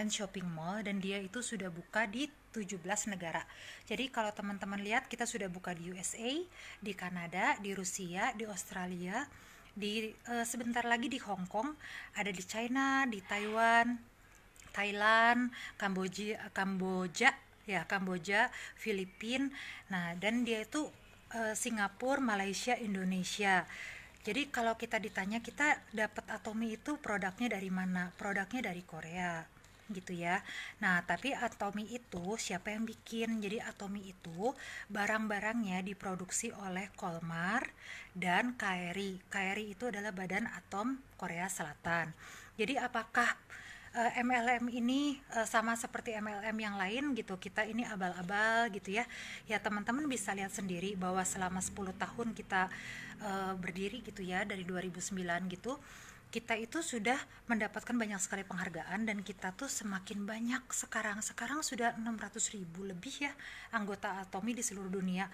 online shopping mall dan dia itu sudah buka di 17 negara. Jadi kalau teman-teman lihat kita sudah buka di USA, di Kanada, di Rusia, di Australia, sebentar lagi di Hong Kong, ada di China, di Taiwan, Thailand, Kamboja, Filipina. Nah, dan dia itu Singapura, Malaysia, Indonesia. Jadi kalau kita ditanya kita dapat Atomi itu produknya dari mana? Produknya dari Korea gitu ya. Nah, tapi Atomi itu siapa yang bikin? Jadi Atomi itu barang-barangnya diproduksi oleh Kolmar dan KRI. KRI itu adalah Badan Atom Korea Selatan. Jadi apakah MLM ini sama seperti MLM yang lain gitu, kita ini abal-abal gitu ya. Ya teman-teman bisa lihat sendiri bahwa selama 10 tahun kita berdiri gitu ya, dari 2009 gitu, kita itu sudah mendapatkan banyak sekali penghargaan dan kita tuh semakin banyak sekarang sudah 600.000 lebih ya anggota Atomi di seluruh dunia.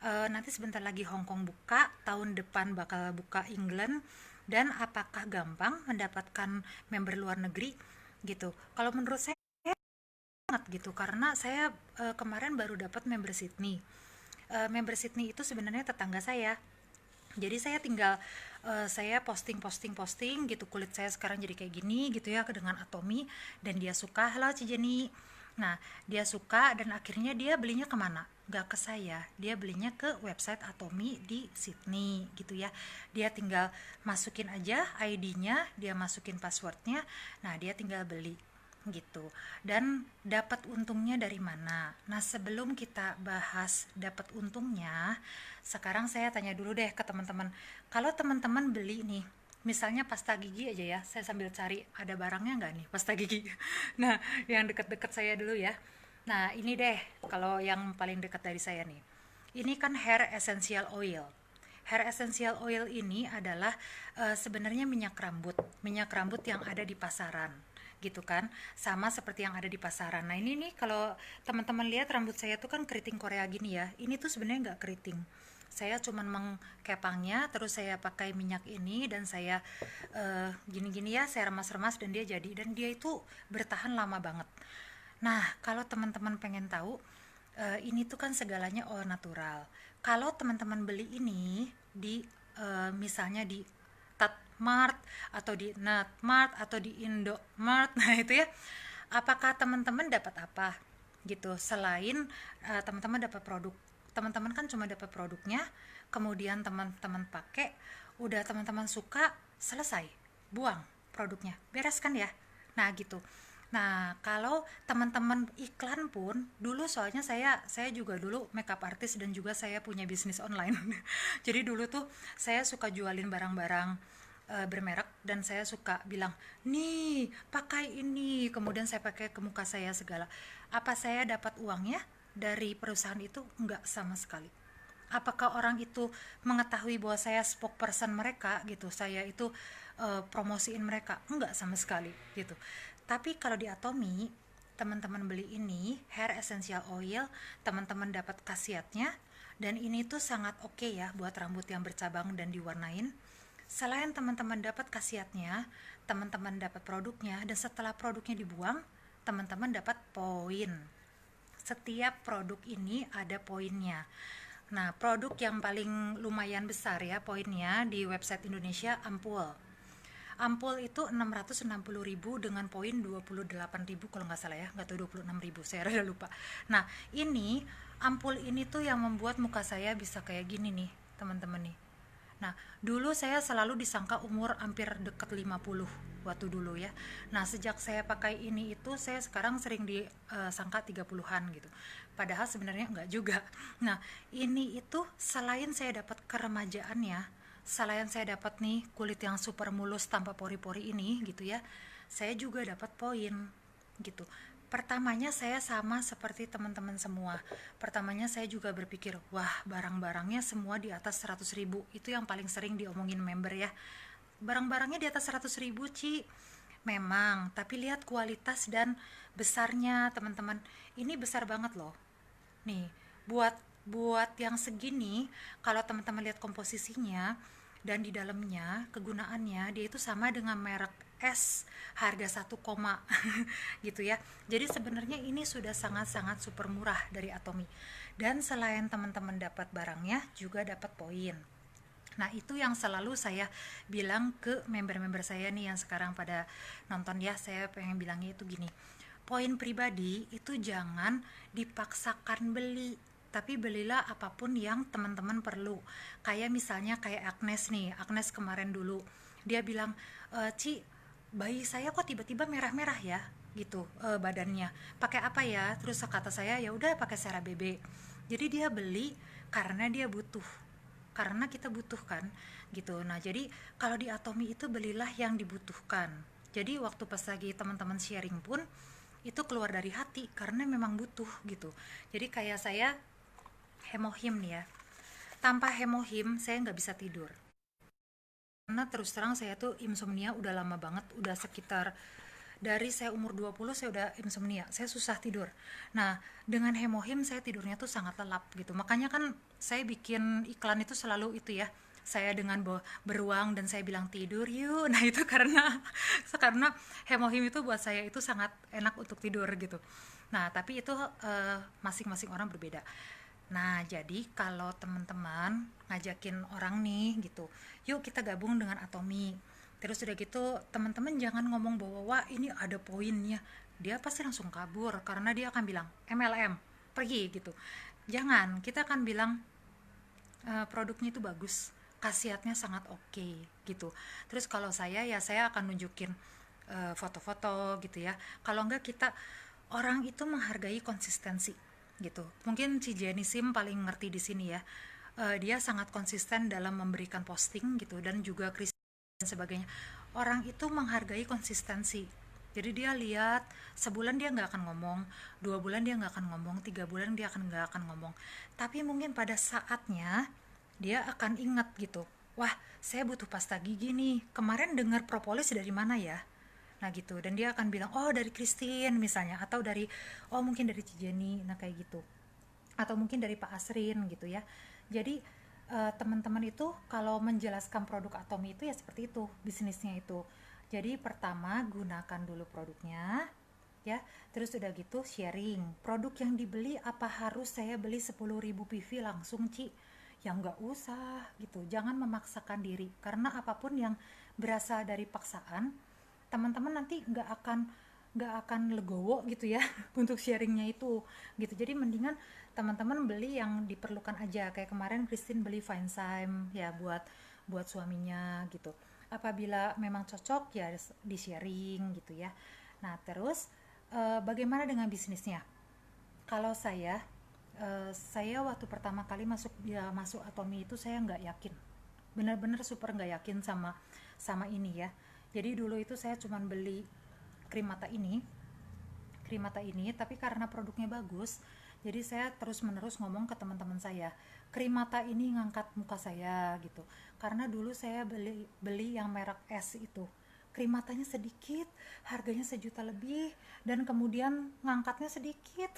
Nanti sebentar lagi Hong Kong buka, tahun depan bakal buka England. Dan apakah gampang mendapatkan member luar negeri gitu? Kalau menurut saya banget gitu, karena saya kemarin baru dapat member Sydney. Member Sydney itu sebenarnya tetangga saya. Jadi saya tinggal saya posting gitu, kulit saya sekarang jadi kayak gini gitu ya dengan Atomi, dan dia suka. Halo Cijeni. Nah, dia suka dan akhirnya dia belinya kemana? Gak ke saya, dia belinya ke website Atomi di Sydney gitu ya. Dia tinggal masukin aja ID-nya, dia masukin passwordnya, nah dia tinggal beli gitu. Dan dapat untungnya dari mana? Nah, sebelum kita bahas dapat untungnya, sekarang saya tanya dulu deh ke teman-teman. Kalau teman-teman beli nih, misalnya pasta gigi aja ya, saya sambil cari ada barangnya nggak nih pasta gigi. Nah, yang deket-deket saya dulu ya. Nah, ini deh kalau yang paling dekat dari saya nih. Ini kan hair essential oil. Hair essential oil ini adalah sebenarnya minyak rambut yang ada di pasaran gitu kan, sama seperti yang ada di pasaran. Nah ini nih kalau teman-teman lihat rambut saya tuh kan keriting Korea gini ya, ini tuh sebenarnya nggak keriting, saya cuman mengkepangnya, terus saya pakai minyak ini dan saya gini-gini ya, saya remas-remas dan dia jadi, dan dia itu bertahan lama banget. Nah, kalau teman-teman pengen tahu, ini tuh kan segalanya all natural. Kalau teman-teman beli ini di misalnya di Tatmart atau di Natmart atau di Indomart, nah itu ya, apakah teman-teman dapat apa? Gitu. Selain teman-teman dapat produk, teman-teman kan cuma dapat produknya, kemudian teman-teman pakai, udah teman-teman suka, selesai, buang produknya, beres kan ya. Nah gitu. Nah, kalau teman-teman iklan pun dulu, soalnya saya juga dulu makeup artist dan juga saya punya bisnis online. Jadi dulu tuh saya suka jualin barang-barang bermerek dan saya suka bilang, "Nih, pakai ini." Kemudian saya pakai ke muka saya segala. Apa saya dapat uangnya dari perusahaan itu? Enggak sama sekali. Apakah orang itu mengetahui bahwa saya spokesperson mereka gitu, saya itu promosiin mereka? Enggak sama sekali gitu. Tapi kalau di Atomi, teman-teman beli ini hair essential oil, teman-teman dapat khasiatnya, dan ini tuh sangat oke ya buat rambut yang bercabang dan diwarnain. Selain teman-teman dapat khasiatnya, teman-teman dapat produknya, dan setelah produknya dibuang, teman-teman dapat poin. Setiap produk ini ada poinnya. Nah, produk yang paling lumayan besar ya poinnya di website Indonesia, ampul. Ampul itu 660.000 dengan poin 28.000 kalau nggak salah ya, nggak tahu 26.000, saya rada lupa. Nah, ini ampul ini tuh yang membuat muka saya bisa kayak gini nih, teman-teman nih. Nah, dulu saya selalu disangka umur hampir deket 50 waktu dulu ya. Nah, sejak saya pakai ini itu saya sekarang sering disangka 30-an gitu. Padahal sebenarnya enggak juga. Nah, ini itu selain saya dapat keremajaannya, selain saya dapat nih kulit yang super mulus tanpa pori-pori ini gitu ya, saya juga dapat poin gitu. Pertamanya saya sama seperti teman-teman semua. Pertamanya saya juga berpikir, wah barang-barangnya semua di atas 100.000. Itu yang paling sering diomongin member ya. Barang-barangnya di atas 100.000 Ci. Memang, tapi lihat kualitas dan besarnya teman-teman. Ini besar banget loh. Nih, buat buat yang segini, kalau teman-teman lihat komposisinya dan di dalamnya kegunaannya, dia itu sama dengan merek es harga 1 koma gitu ya. Jadi sebenarnya ini sudah sangat-sangat super murah dari Atomy. Dan selain teman-teman dapat barangnya, juga dapat poin. Nah, itu yang selalu saya bilang ke member-member saya nih yang sekarang pada nonton ya. Saya pengen bilangnya itu gini. Poin pribadi itu jangan dipaksakan beli, tapi belilah apapun yang teman-teman perlu. Kayak misalnya kayak Agnes nih. Agnes kemarin dulu dia bilang, Ci, bayi saya kok tiba-tiba merah-merah ya gitu, badannya. Pakai apa ya? Terus kata saya, ya udah pakai CeraVe. Jadi dia beli karena dia butuh, karena kita butuhkan gitu. Nah, jadi kalau di Atomy itu belilah yang dibutuhkan. Jadi waktu pas lagi teman-teman sharing pun itu keluar dari hati karena memang butuh gitu. Jadi kayak saya hemohim nih ya. Tanpa hemohim saya nggak bisa tidur. Karena terus terang saya tuh insomnia udah lama banget, udah sekitar dari saya umur 20 saya udah insomnia, saya susah tidur. Nah, dengan hemohim saya tidurnya tuh sangat lelap gitu. Makanya kan saya bikin iklan itu selalu itu ya. Saya dengan beruang dan saya bilang tidur yuk. Nah, itu karena hemohim itu buat saya itu sangat enak untuk tidur gitu. Nah, tapi itu masing-masing orang berbeda. Nah, jadi kalau teman-teman ngajakin orang nih gitu, yuk kita gabung dengan Atomy. Terus udah gitu, teman-teman jangan ngomong bahwa wah ini ada poinnya. Dia pasti langsung kabur karena dia akan bilang MLM, pergi gitu. Jangan, kita akan bilang produknya itu bagus, khasiatnya sangat oke gitu. Terus kalau saya ya saya akan nunjukin foto-foto gitu ya. Kalau enggak kita, orang itu menghargai konsistensi gitu. Mungkin si Jenny Sim paling ngerti di sini ya. Dia sangat konsisten dalam memberikan posting gitu, dan juga Chris dan sebagainya. Orang itu menghargai konsistensi. Jadi dia lihat sebulan dia nggak akan ngomong, 2 bulan dia nggak akan ngomong, 3 bulan dia nggak akan ngomong. Tapi mungkin pada saatnya dia akan ingat gitu. Wah, saya butuh pasta gigi nih. Kemarin dengar propolis dari mana ya? Nah gitu. Dan dia akan bilang, oh dari Christine misalnya, atau dari oh mungkin dari Cijeni. Nah kayak gitu. Atau mungkin dari Pak Asrin gitu ya. Jadi teman-teman itu kalau menjelaskan produk Atomy itu ya seperti itu bisnisnya itu. Jadi pertama gunakan dulu produknya ya, terus udah gitu sharing produk yang dibeli. Apa harus saya beli 10.000 PV langsung Ci? Ya nggak usah gitu, jangan memaksakan diri, karena apapun yang berasal dari paksaan teman-teman nanti nggak akan legowo gitu ya untuk sharingnya itu gitu. Jadi mendingan teman-teman beli yang diperlukan aja. Kayak kemarin Christine beli Vinesime ya buat suaminya gitu. Apabila memang cocok ya di sharing gitu ya. Nah terus bagaimana dengan bisnisnya? Kalau saya waktu pertama kali masuk Atomy itu saya nggak yakin, benar-benar super nggak yakin sama ini ya. Jadi dulu itu saya cuman beli krim mata ini, tapi karena produknya bagus, jadi saya terus menerus ngomong ke teman-teman saya, krim mata ini ngangkat muka saya gitu. Karena dulu saya beli yang merek S itu, krim matanya sedikit, harganya 1 juta lebih, dan kemudian ngangkatnya sedikit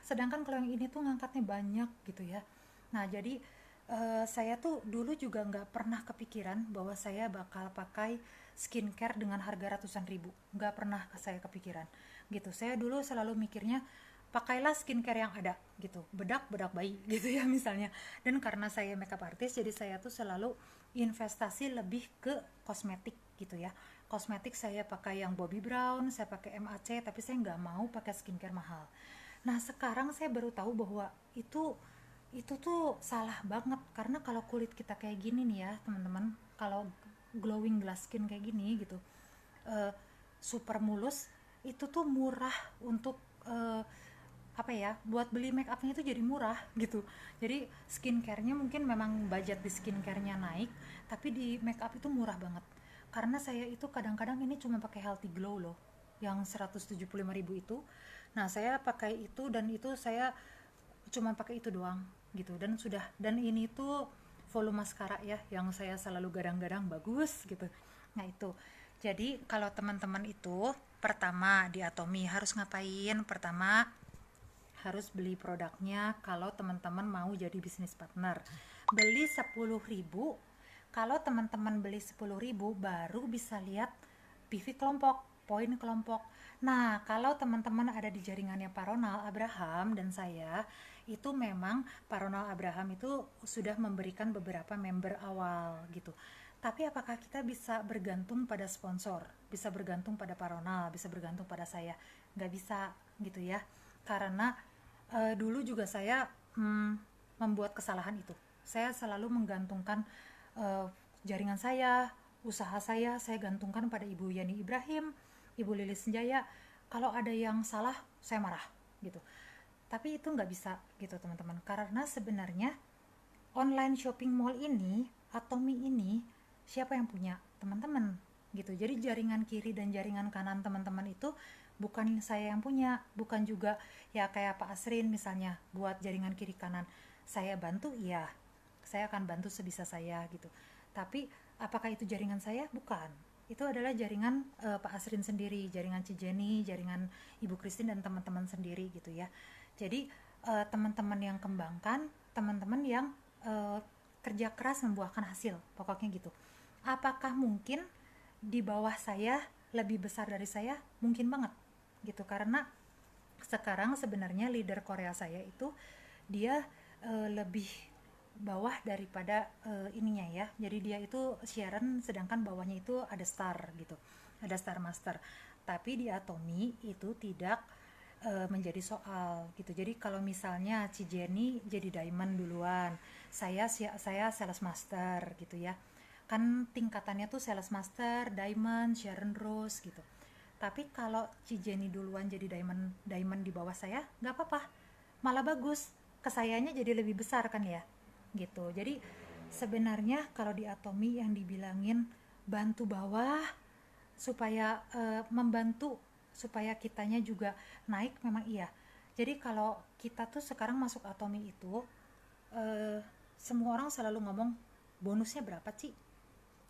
sedangkan kalau yang ini tuh ngangkatnya banyak gitu ya. Nah jadi saya tuh dulu juga nggak pernah kepikiran bahwa saya bakal pakai skincare dengan harga ratusan ribu, nggak pernah saya kepikiran gitu. Saya dulu selalu mikirnya pakailah skincare yang ada gitu, bedak bayi gitu ya misalnya. Dan karena saya makeup artist, jadi saya tuh selalu investasi lebih ke kosmetik gitu ya. Kosmetik saya pakai yang Bobbi Brown, saya pakai MAC, tapi saya nggak mau pakai skincare mahal. Nah sekarang saya baru tahu bahwa itu tuh salah banget, karena kalau kulit kita kayak gini nih ya teman-teman, kalau glowing glass skin kayak gini gitu, uh, super mulus, itu tuh murah untuk apa ya, buat beli make upnya itu jadi murah gitu. Jadi skincarenya mungkin memang budget di skincarenya naik, tapi di make up itu murah banget. Karena saya itu kadang-kadang ini cuma pakai Healthy Glow loh, yang 175.000 itu. Nah saya pakai itu, dan itu saya cuma pakai itu doang gitu, dan sudah. Dan ini tuh volume mascara ya yang saya selalu gadang-gadang bagus gitu. Nah itu, jadi kalau teman-teman itu pertama di Atomy harus ngapain? Pertama harus beli produknya. Kalau teman-teman mau jadi bisnis partner, beli 10.000. Kalau teman-teman beli 10.000 baru bisa lihat PV kelompok, poin kelompok. Nah, kalau teman-teman ada di jaringannya Pak Ronald Abraham dan saya, itu memang Pak Ronald Abraham itu sudah memberikan beberapa member awal gitu. Tapi apakah kita bisa bergantung pada sponsor, bisa bergantung pada Pak Ronald, bisa bergantung pada saya? Nggak bisa gitu ya. Karena dulu juga saya membuat kesalahan itu. Saya selalu menggantungkan eh, jaringan saya, usaha saya gantungkan pada Ibu Yani Ibrahim, Ibu Lilis Senjaya. Kalau ada yang salah, saya marah gitu. Tapi itu nggak bisa gitu teman-teman, karena sebenarnya online shopping mall ini atau mie ini siapa yang punya? Teman-teman gitu. Jadi jaringan kiri dan jaringan kanan teman-teman itu bukan saya yang punya, bukan juga ya kayak Pak Asrin misalnya buat jaringan kiri kanan. Saya bantu, iya, saya akan bantu sebisa saya gitu. Tapi apakah itu jaringan saya? Bukan. Itu adalah jaringan Pak Asrin sendiri, jaringan Cijeni, jaringan Ibu Christine dan teman-teman sendiri gitu ya. Jadi teman-teman yang kembangkan, teman-teman yang uh, kerja keras membuahkan hasil, pokoknya gitu. Apakah mungkin di bawah saya lebih besar dari saya? Mungkin banget gitu, karena sekarang sebenarnya leader Korea saya itu dia lebih bawah daripada ininya ya. Jadi dia itu Sharon, sedangkan bawahnya itu ada Star gitu, ada Star Master. Tapi di Atomy itu tidak menjadi soal gitu. Jadi kalau misalnya Ci Jenny jadi diamond duluan, saya sales master gitu ya. Kan tingkatannya tuh sales master, diamond, Sharon Rose gitu. Tapi kalau Ci Jenny duluan jadi diamond di bawah saya, nggak apa-apa, malah bagus, kesayanya jadi lebih besar kan ya gitu. Jadi sebenarnya kalau di Atomy yang dibilangin bantu bawah supaya membantu supaya kitanya juga naik, memang iya. Jadi kalau kita tuh sekarang masuk Atomy itu semua orang selalu ngomong bonusnya berapa sih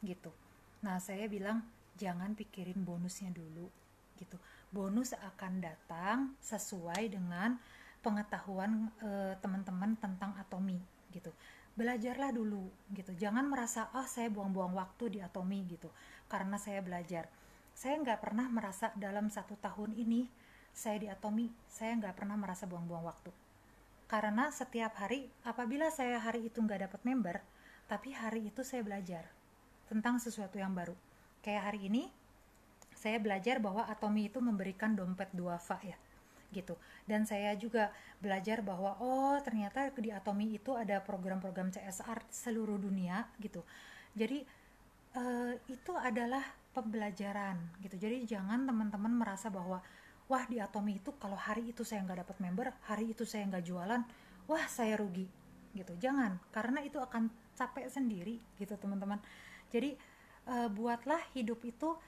gitu. Nah saya bilang jangan pikirin bonusnya dulu gitu. Bonus akan datang sesuai dengan pengetahuan teman-teman tentang Atomy gitu. Belajarlah dulu gitu. Jangan merasa saya buang-buang waktu di Atomy gitu karena saya belajar. Saya nggak pernah merasa dalam 1 tahun ini saya di Atomy, saya nggak pernah merasa buang-buang waktu. Karena setiap hari, apabila saya hari itu nggak dapat member, tapi hari itu saya belajar tentang sesuatu yang baru. Kayak hari ini, saya belajar bahwa Atomy itu memberikan dompet duafa ya gitu. Dan saya juga belajar bahwa ternyata di Atomy itu ada program-program CSR seluruh dunia gitu. Jadi itu adalah pembelajaran gitu. Jadi jangan teman-teman merasa bahwa wah di Atomy itu kalau hari itu saya nggak dapat member, hari itu saya nggak jualan, wah saya rugi gitu. Jangan, karena itu akan capek sendiri gitu teman-teman. Jadi buatlah hidup itu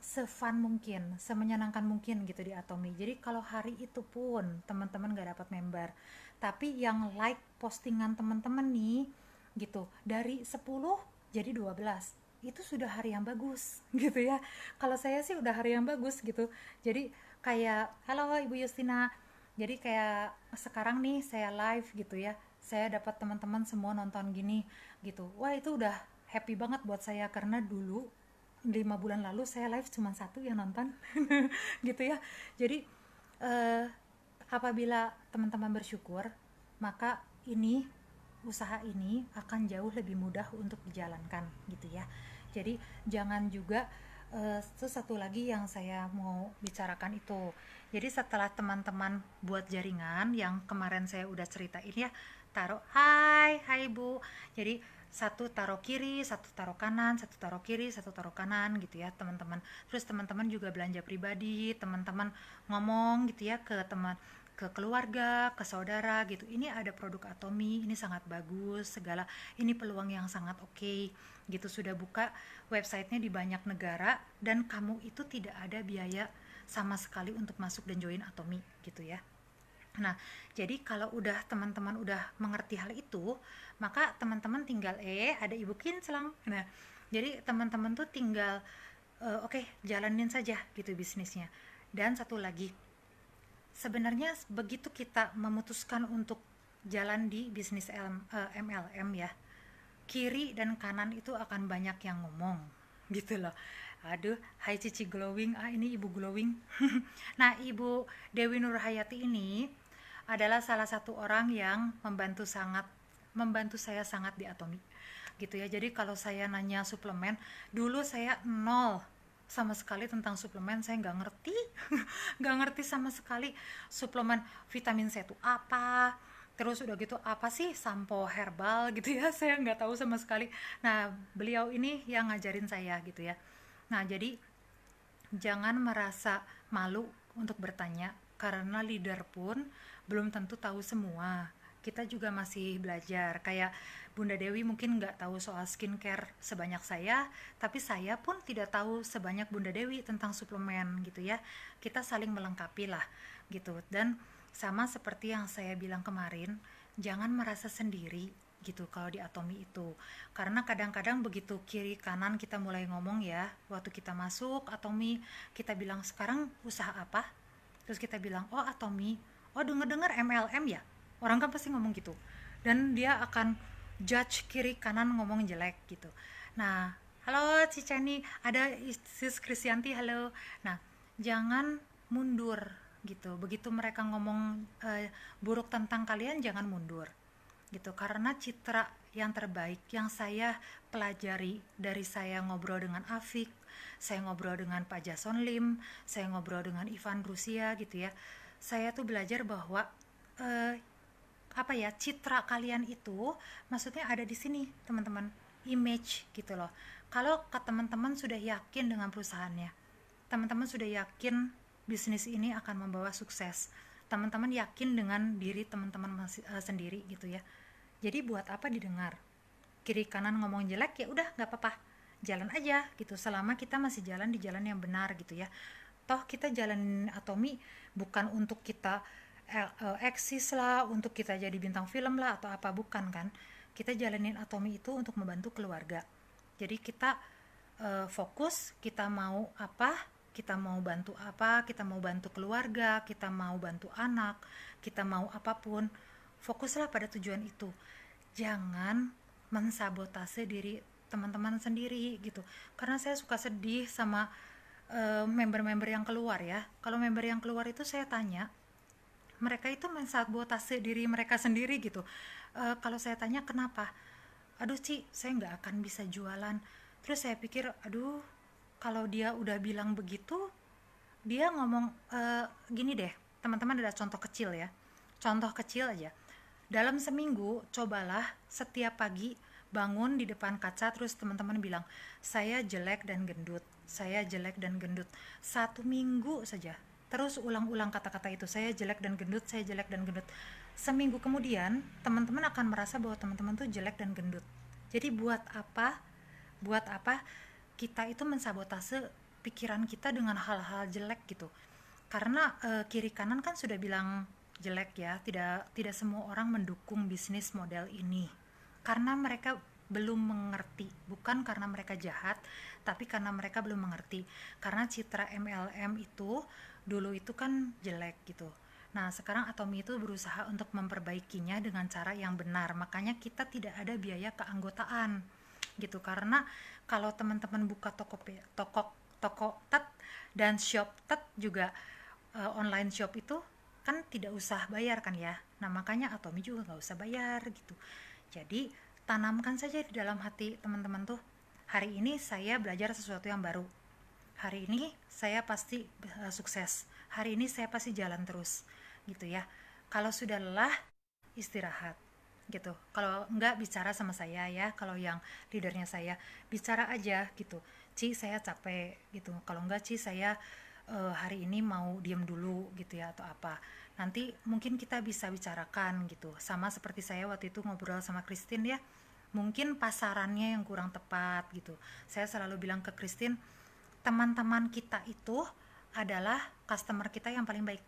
se-fun mungkin, semenyenangkan mungkin gitu di Atomy. Jadi kalau hari itu pun teman-teman gak dapat member, tapi yang like postingan teman-teman nih gitu, dari 10 jadi 12, itu sudah hari yang bagus gitu ya. Kalau saya sih udah hari yang bagus gitu. Jadi kayak halo Ibu Justina, jadi kayak sekarang nih saya live gitu ya, saya dapat teman-teman semua nonton gini gitu, wah itu udah happy banget buat saya. Karena dulu 5 bulan lalu saya live cuma satu yang nonton gitu ya. Jadi eh, apabila teman-teman bersyukur, maka ini usaha ini akan jauh lebih mudah untuk dijalankan gitu ya. Jadi jangan juga itu satu lagi yang saya mau bicarakan itu. Jadi setelah teman-teman buat jaringan yang kemarin saya udah ceritain ya, taruh hai Bu. Jadi satu taruh kiri, satu taruh kanan, satu taruh kiri, satu taruh kanan gitu ya teman-teman. Terus teman-teman juga belanja pribadi, teman-teman ngomong gitu ya ke teman, ke keluarga, ke saudara gitu. Ini ada produk Atomy, ini sangat bagus, segala. Ini peluang yang sangat oke gitu. Sudah buka websitenya di banyak negara dan kamu itu tidak ada biaya sama sekali untuk masuk dan join Atomy gitu ya. Nah, jadi kalau udah teman-teman udah mengerti hal itu, maka teman-teman tinggal ada Ibu Kinclong. Nah, jadi teman-teman tuh tinggal oke, jalanin saja gitu bisnisnya. Dan satu lagi, sebenarnya begitu kita memutuskan untuk jalan di bisnis MLM ya, kiri dan kanan itu akan banyak yang ngomong gitu loh. Aduh, hai Cici Glowing. Ah, ini Ibu Glowing. Nah, Ibu Dewi Nurhayati ini adalah salah satu orang yang membantu saya sangat di Atomi. Gitu ya. Jadi kalau saya nanya suplemen, dulu saya nol sama sekali tentang suplemen, saya nggak ngerti. Nggak ngerti sama sekali suplemen vitamin C itu apa, terus udah gitu apa sih sampo herbal gitu ya. Saya nggak tahu sama sekali. Nah, beliau ini yang ngajarin saya gitu ya. Nah, jadi jangan merasa malu untuk bertanya, karena leader pun belum tentu tahu semua. Kita juga masih belajar. Kayak Bunda Dewi mungkin nggak tahu soal skincare sebanyak saya, tapi saya pun tidak tahu sebanyak Bunda Dewi tentang suplemen gitu ya. Kita saling melengkapi lah gitu. Dan sama seperti yang saya bilang kemarin, jangan merasa sendiri gitu kalau di Atomi itu, karena kadang-kadang begitu kiri kanan kita mulai ngomong ya, waktu kita masuk Atomi kita bilang sekarang usaha apa, terus kita bilang oh Atomi, oh denger-dengar MLM ya, orang kan pasti ngomong gitu, dan dia akan judge kiri kanan ngomong jelek gitu. Nah, halo Cicani, ada Sis Krisyanti, halo. Nah, jangan mundur gitu, begitu mereka ngomong buruk tentang kalian, jangan mundur gitu, karena citra yang terbaik yang saya pelajari dari saya ngobrol dengan Afik, saya ngobrol dengan Pak Jason Lim, saya ngobrol dengan Ivan Rusia gitu ya, saya tuh belajar bahwa eh, apa ya, citra kalian itu maksudnya ada di sini teman-teman, image gitu loh. Kalau ke teman-teman sudah yakin dengan perusahaannya, teman-teman sudah yakin bisnis ini akan membawa sukses, teman-teman yakin dengan diri teman-teman sendiri gitu ya, jadi buat apa didengar kiri kanan ngomong jelek, ya udah nggak apa-apa, jalan aja gitu, selama kita masih jalan di jalan yang benar gitu ya. Toh kita jalan Atomi bukan untuk kita eksis lah, untuk kita jadi bintang film lah atau apa, bukan kan. Kita jalanin Atomi itu untuk membantu keluarga. Jadi kita fokus, kita mau apa, kita mau bantu apa, kita mau bantu keluarga, kita mau bantu anak, kita mau apapun, fokuslah pada tujuan itu. Jangan mensabotase diri teman-teman sendiri gitu, karena saya suka sedih sama member-member yang keluar ya. Kalau member yang keluar itu saya tanya, mereka itu mensabotase diri mereka sendiri gitu. Kalau saya tanya kenapa, aduh Ci, saya nggak akan bisa jualan. Terus saya pikir, aduh, kalau dia udah bilang begitu, dia ngomong gini deh, teman-teman, ada contoh kecil ya, contoh kecil aja. Dalam seminggu cobalah setiap pagi bangun di depan kaca, terus teman-teman bilang saya jelek dan gendut, saya jelek dan gendut, 1 minggu saja, terus ulang-ulang kata-kata itu, saya jelek dan gendut, saya jelek dan gendut. Seminggu kemudian teman-teman akan merasa bahwa teman-teman tuh jelek dan gendut. Jadi buat apa kita itu mensabotase pikiran kita dengan hal-hal jelek gitu, karena kiri kanan kan sudah bilang jelek ya. Tidak semua orang mendukung bisnis model ini karena mereka belum mengerti, bukan karena mereka jahat, tapi karena mereka belum mengerti, karena citra MLM itu dulu itu kan jelek gitu. Nah, sekarang Atomi itu berusaha untuk memperbaikinya dengan cara yang benar, makanya kita tidak ada biaya keanggotaan gitu. Karena kalau teman-teman buka toko tet dan shop tet juga, online shop itu kan tidak usah bayar kan ya. Nah, makanya Atomi juga nggak usah bayar gitu. Jadi tanamkan saja di dalam hati teman-teman tuh, hari ini saya belajar sesuatu yang baru, hari ini saya pasti sukses, hari ini saya pasti jalan terus gitu ya. Kalau sudah lelah, istirahat gitu. Kalau enggak, bicara sama saya ya, kalau yang leadernya saya, bicara aja gitu, Ci saya capek gitu, kalau enggak Ci saya hari ini mau diem dulu gitu ya, atau apa, nanti mungkin kita bisa bicarakan gitu. Sama seperti saya waktu itu ngobrol sama Christine ya, mungkin pasarannya yang kurang tepat gitu. Saya selalu bilang ke Christine, teman-teman kita itu adalah customer kita yang paling baik.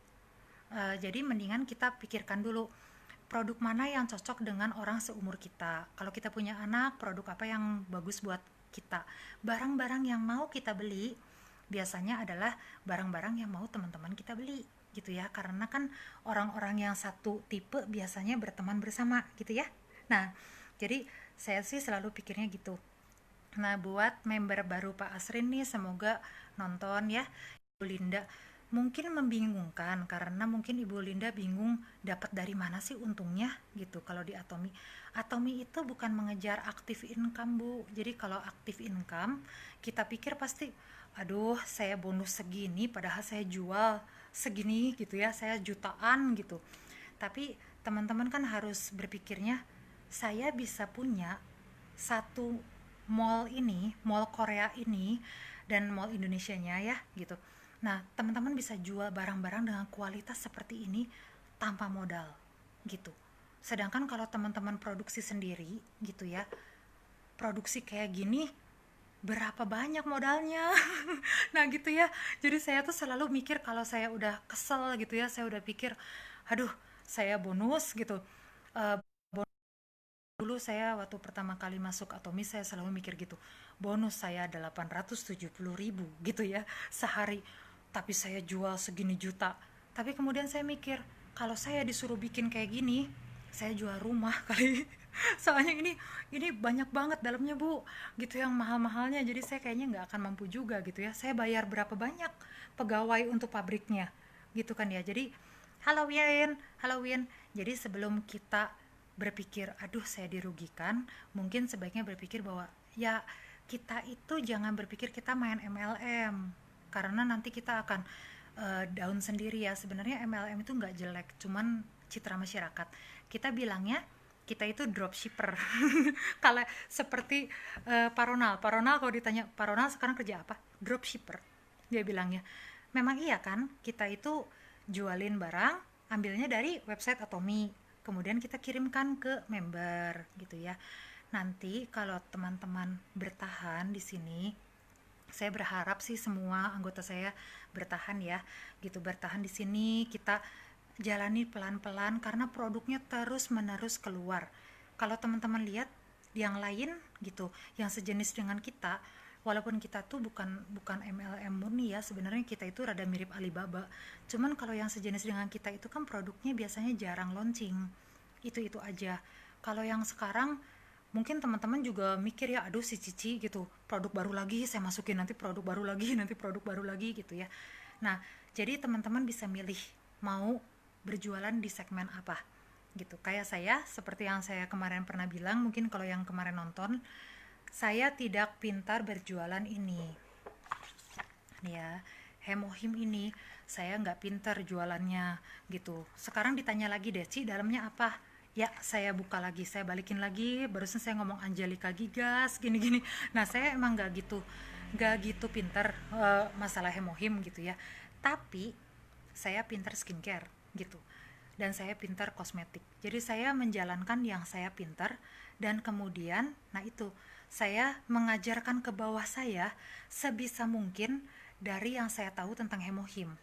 Jadi mendingan kita pikirkan dulu produk mana yang cocok dengan orang seumur kita. Kalau kita punya anak, produk apa yang bagus buat kita. Barang-barang yang mau kita beli biasanya adalah barang-barang yang mau teman-teman kita beli gitu ya, karena kan orang-orang yang satu tipe biasanya berteman bersama gitu ya. Nah, jadi saya sih selalu pikirnya gitu. Nah, buat member baru Pak Asrin nih, semoga nonton ya. Ibu Linda mungkin membingungkan karena mungkin Ibu Linda bingung dapat dari mana sih untungnya gitu kalau di Atomi. Atomi itu bukan mengejar aktif income, Bu. Jadi kalau aktif income kita pikir pasti aduh saya bonus segini padahal saya jual segini gitu ya, saya jutaan gitu. Tapi teman-teman kan harus berpikirnya saya bisa punya satu mall ini, mall Korea ini dan mall Indonesianya ya gitu. Nah, teman-teman bisa jual barang-barang dengan kualitas seperti ini tanpa modal gitu. Sedangkan kalau teman-teman produksi sendiri gitu ya, produksi kayak gini berapa banyak modalnya. Nah gitu ya, jadi saya tuh selalu mikir kalau saya udah kesel gitu ya, saya udah pikir aduh saya bonus gitu. Eh, Dulu saya waktu pertama kali masuk Atomi saya selalu mikir gitu, bonus saya 870.000 gitu ya sehari, tapi saya jual segini juta. Tapi kemudian saya mikir kalau saya disuruh bikin kayak gini saya jual rumah kali. Soalnya ini banyak banget dalamnya, Bu, gitu, yang mahal-mahalnya, jadi saya kayaknya nggak akan mampu juga gitu ya. Saya bayar berapa banyak pegawai untuk pabriknya gitu kan ya. Jadi Halloween, Halloween. Jadi sebelum kita berpikir, aduh saya dirugikan, mungkin sebaiknya berpikir bahwa ya kita itu jangan berpikir kita main MLM, karena nanti kita akan down sendiri ya. Sebenarnya MLM itu nggak jelek, cuman citra masyarakat. Kita bilangnya kita itu dropshipper. Kalau seperti Pak Ronald kalau ditanya Pak Ronald sekarang kerja apa? Dropshipper. Dia bilangnya. Memang iya kan, kita itu jualin barang, ambilnya dari website Atomi, kemudian kita kirimkan ke member gitu ya. Nanti kalau teman-teman bertahan di sini, saya berharap sih semua anggota saya bertahan ya, gitu, bertahan di sini, kita jalani pelan-pelan karena produknya terus-menerus keluar. Kalau teman-teman lihat yang lain gitu, yang sejenis dengan kita, walaupun kita tuh bukan bukan MLM murni ya, sebenarnya kita itu rada mirip Alibaba. Cuman kalau yang sejenis dengan kita itu kan produknya biasanya jarang launching. Itu aja. Kalau yang sekarang mungkin teman-teman juga mikir ya, aduh si Cici gitu, produk baru lagi saya masukin, nanti produk baru lagi, nanti produk baru lagi gitu ya. Nah, jadi teman-teman bisa milih mau berjualan di segmen apa gitu. Kayak saya, seperti yang saya kemarin pernah bilang, mungkin kalau yang kemarin nonton, saya tidak pintar berjualan ini ya, Hemohim ini saya nggak pintar jualannya gitu. Sekarang ditanya lagi deh, Ci dalamnya apa? Ya saya buka lagi, saya balikin lagi, barusan saya ngomong Angelica Gigas gini-gini. Nah saya emang nggak gitu pintar masalah Hemohim gitu ya, tapi saya pintar skincare gitu, dan saya pintar kosmetik. Jadi saya menjalankan yang saya pintar, dan kemudian nah itu saya mengajarkan ke bawah saya sebisa mungkin dari yang saya tahu tentang Hemohim.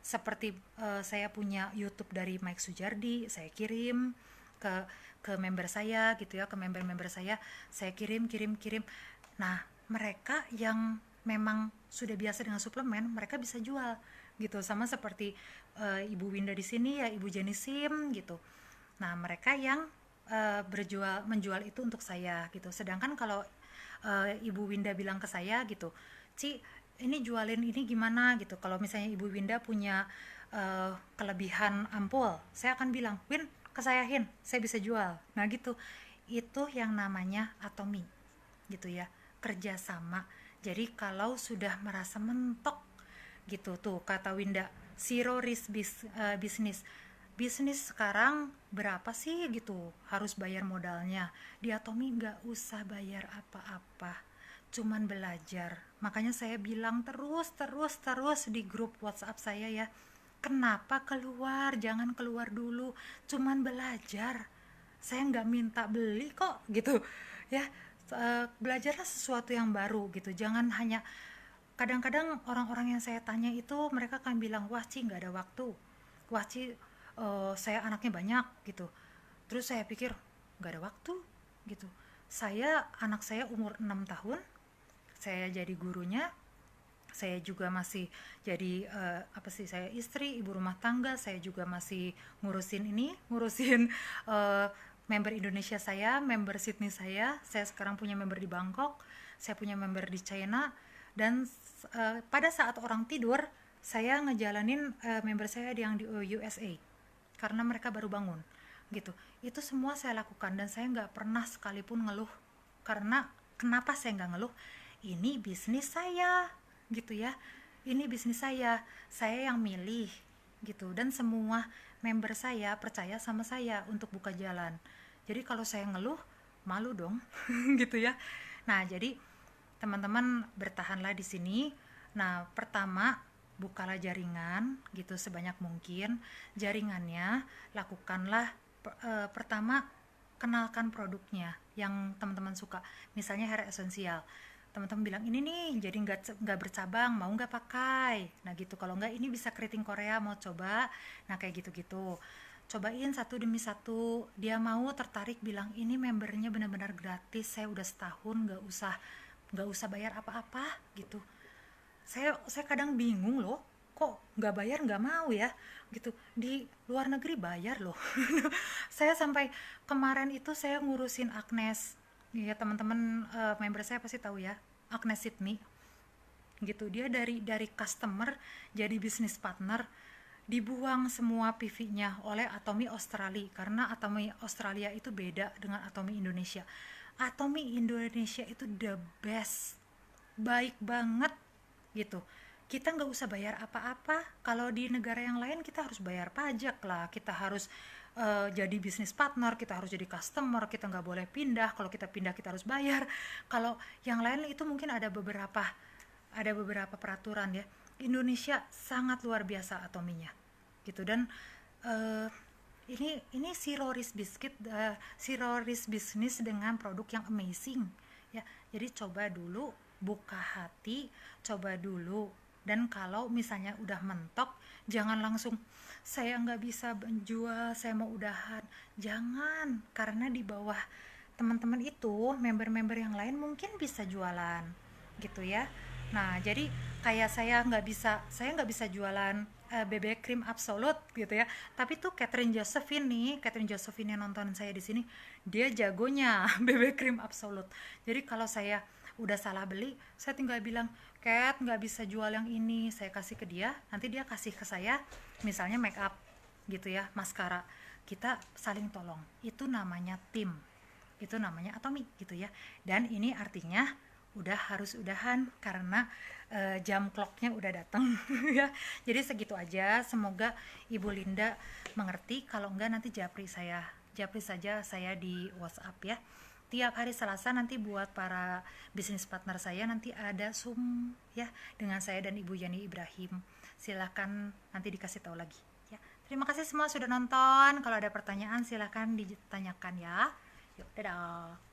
Seperti saya punya YouTube dari Mike Sujardi, saya kirim ke member saya gitu ya, ke member-member saya kirim. Nah, mereka yang memang sudah biasa dengan suplemen, mereka bisa jual gitu, sama seperti Ibu Winda di sini ya, Ibu Jenisim gitu. Nah, mereka yang menjual itu untuk saya gitu. Sedangkan kalau Ibu Winda bilang ke saya gitu, Ci ini jualin ini gimana gitu. Kalau misalnya Ibu Winda punya kelebihan ampul, saya akan bilang, Win, kesayahin, saya bisa jual. Nah gitu, itu yang namanya atomi gitu ya, kerjasama. Jadi kalau sudah merasa mentok gitu, tuh kata Winda, zero risk business. Bisnis sekarang berapa sih gitu harus bayar modalnya? Di Atomi nggak usah bayar apa-apa, cuman belajar. Makanya saya bilang terus di grup WhatsApp saya ya, kenapa keluar, jangan keluar dulu, cuman belajar. Saya nggak minta beli kok gitu ya. Belajarlah sesuatu yang baru gitu, jangan hanya, kadang-kadang orang-orang yang saya tanya itu mereka kan bilang, wah Ci nggak ada waktu, wah Ci saya anaknya banyak gitu. Terus saya pikir nggak ada waktu gitu. Anak saya umur 6 tahun, saya jadi gurunya, saya juga masih jadi apa sih, saya istri, ibu rumah tangga, saya juga masih ngurusin member Indonesia saya, member Sydney saya sekarang punya member di Bangkok, saya punya member di China, dan pada saat orang tidur saya ngejalanin member saya yang di USA karena mereka baru bangun gitu. Itu semua saya lakukan dan saya nggak pernah sekalipun ngeluh. Karena kenapa saya nggak ngeluh? Ini bisnis saya gitu ya, ini bisnis saya yang milih gitu, dan semua member saya percaya sama saya untuk buka jalan. Jadi kalau saya ngeluh, malu dong gitu ya. Nah, jadi teman-teman bertahanlah di sini. Nah, pertama, bukalah jaringan gitu sebanyak mungkin. Jaringannya lakukanlah pertama, kenalkan produknya yang teman-teman suka. Misalnya hair esensial, teman-teman bilang ini nih jadi nggak bercabang, mau nggak pakai. Nah gitu, kalau nggak ini bisa keriting Korea, mau coba. Nah kayak gitu-gitu, cobain satu demi satu. Dia mau tertarik, bilang ini membernya benar-benar gratis, saya udah setahun nggak usah bayar apa-apa gitu. Saya kadang bingung loh, kok nggak bayar nggak mau ya gitu, di luar negeri bayar loh. Saya sampai kemarin itu saya ngurusin Agnes ya, teman-teman member saya pasti tahu ya, Agnes Sydney gitu. Dia dari customer jadi bisnis partner. Dibuang semua PV-nya oleh Atomy Australia, karena Atomy Australia itu beda dengan Atomy Indonesia. Atomy Indonesia itu the best, baik banget gitu. Kita nggak usah bayar apa-apa. Kalau di negara yang lain kita harus bayar pajak lah, kita harus jadi bisnis partner, kita harus jadi customer, kita nggak boleh pindah. Kalau kita pindah kita harus bayar. Kalau yang lain itu mungkin ada beberapa peraturan ya. Indonesia sangat luar biasa atominya gitu. Dan ini Zero Risk Biscuit, Zero Risk Business dengan produk yang amazing ya. Jadi coba dulu, buka hati, coba dulu. Dan kalau misalnya udah mentok, jangan langsung saya nggak bisa menjual, saya mau udahan. Jangan, karena di bawah teman-teman itu member-member yang lain mungkin bisa jualan gitu ya. Nah jadi kayak saya nggak bisa jualan BB cream absolut gitu ya, tapi tuh Catherine Josephine yang nonton saya di sini, dia jagonya BB cream absolut. Jadi kalau saya udah salah beli, saya tinggal bilang, Cat nggak bisa jual yang ini, saya kasih ke dia, nanti dia kasih ke saya misalnya make up gitu ya, maskara. Kita saling tolong, itu namanya tim, itu namanya Atomy gitu ya. Dan ini artinya udah harus udahan karena jam clocknya udah datang ya. Jadi segitu aja, semoga Ibu Linda mengerti. Kalau enggak nanti japri saja saya di WhatsApp ya. Tiap hari Selasa nanti buat para bisnis partner saya nanti ada Zoom ya dengan saya dan Ibu Yani Ibrahim. Silakan nanti dikasih tahu lagi ya. Terima kasih semua sudah nonton. Kalau ada pertanyaan silakan ditanyakan ya. Yuk, dadah.